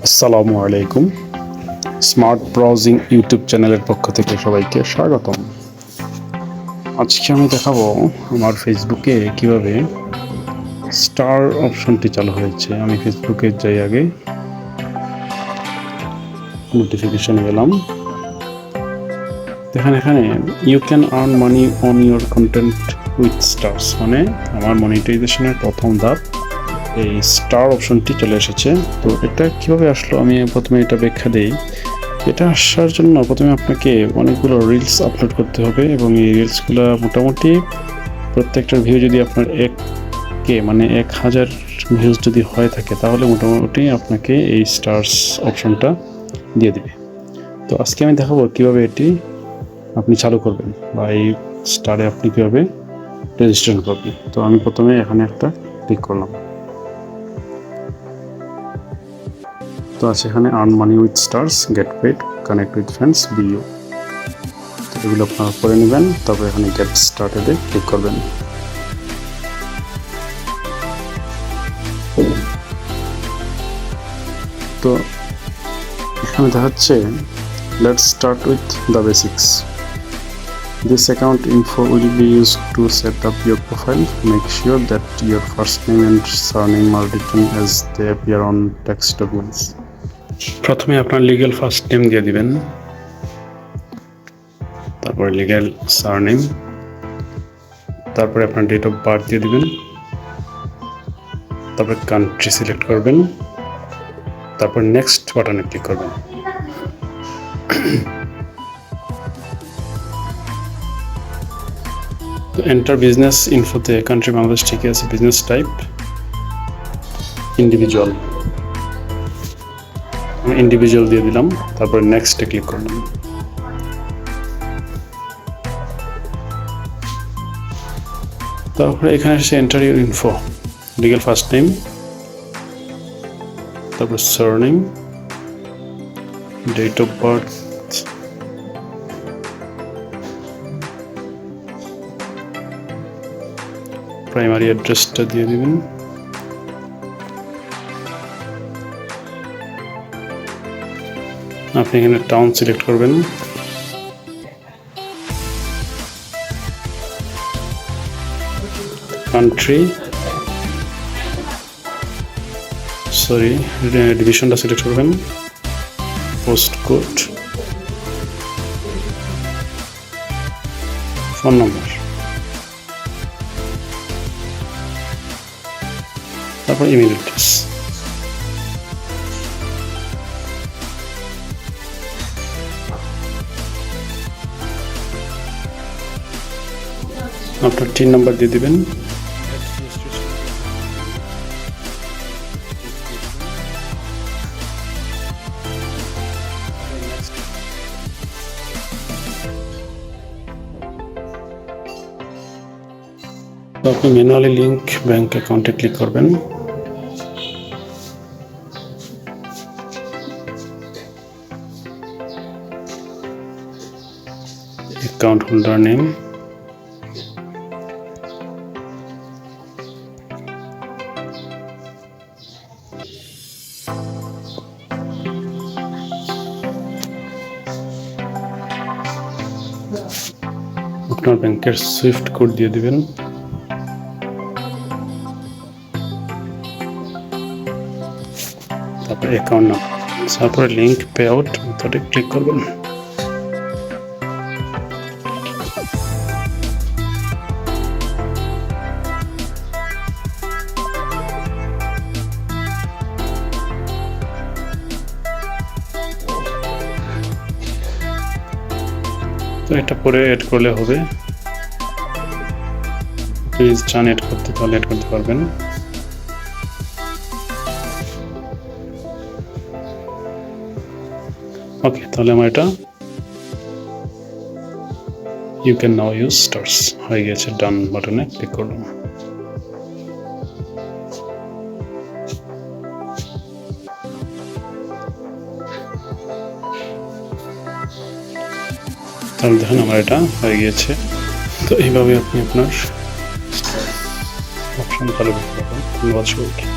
আসসালামু আলাইকুম। Smart browsing YouTube চ্যানেলের পক্ষ থেকে সবাইকে স্বাগতম। আজকে আমি দেখাবো আমার ফেসবুকে কিভাবে স্টার অপশনটি চালু হয়েছে। আমি ফেসবুকে যাই, আগে নোটিফিকেশনে গেলাম। দেখেন এখানে you can earn money on your content with stars, মানে আমার মনিটাইজেশনের প্রথম ধাপ এই স্টার অপশনটি চলে এসেছে। তো এটা কীভাবে আসলো আমি প্রথমে এটা ব্যাখ্যা দিই। এটা আসার জন্য প্রথমে আপনাকে অনেকগুলো রিলস আপলোড করতে হবে এবং এই রিলসগুলো মোটামুটি প্রত্যেকটার ভিউ যদি আপনার 1000 ভিউজ যদি হয়ে থাকে তাহলে মোটামুটি আপনাকে এই স্টার্স অপশনটা দিয়ে দেবে। তো আজকে আমি দেখাবো কীভাবে এটি আপনি চালু করবেন বা এই স্টারে আপনি কীভাবে রেজিস্ট্রেশন করবেন। তো আমি প্রথমে এখানে একটা ক্লিক করলাম। তো আছে এখানে earn money with stars, get paid, connect with friends, বিইউ। তো এগুলো আপনারা করে নেবেন, তারপরে এখানে গেট স্টার্টেডে ক্লিক করবেন। তো এখানে দেখাচ্ছে let's start with the basics. This account info will be used to set up your profile. Make sure that your first name and surname are written as they appear on text documents. প্রথমে আপনার legal first name দিয়ে দিবেন, তারপরে legal surname, তারপরে আপনার date of birth দিয়ে দিবেন, তারপরে কান্ট্রি সিলেক্ট করবেন, তারপর নেক্সট বাটনে ক্লিক করবেন। তো এন্টার বিজনেস ইনফোতে কান্ট্রি বাংলাদেশ ঠিক আছে, বিজনেস টাইপ ইন্ডিভিজুয়াল, আমি ইন্ডিভিজুয়াল দিয়ে দিলাম, তারপরে নেক্সটে ক্লিক করলাম। তারপরে এখানে এসে enter your info, legal first name, তারপর surname, date of birth, primary অ্যাড্রেসটা দিয়ে দিবেন, আপনি এখানে টাউন সিলেক্ট করবেন, কান্ট্রি ডিভিশনটা সিলেক্ট করবেন, পোস্ট কোড, ফোন নম্বর, তারপর ইমেল অ্যাড্রেস। আপনার টিন নাম্বার দিয়ে দিবেন, আপনি ম্যানুয়ালি লিঙ্ক ব্যাংক অ্যাকাউন্টে ক্লিক করবেন। অ্যাকাউন্ট হোল্ডার নেম, আপনার ব্যাংকের সুইফট কোড দিয়ে দিবেন, তারপরে অ্যাকাউন্ট নাম্বার, তারপরে লিঙ্ক পে আউট মেথডে ক্লিক করবেন। তো এটা পরে এড করলে হবে, প্লিজ চান এড করতে তাহলে এড করতে পারবেন। ওকে, তাহলে আমার এটা you can now use stars হয়ে গেছে। ডান বাটনে ক্লিক করলাম। তাহলে দেখুন আমার এটা হয়ে গিয়েছে। তো এইভাবে আপনি আপনার অপশন চালু করতে পারবেন। ধন্যবাদ সবাইকে।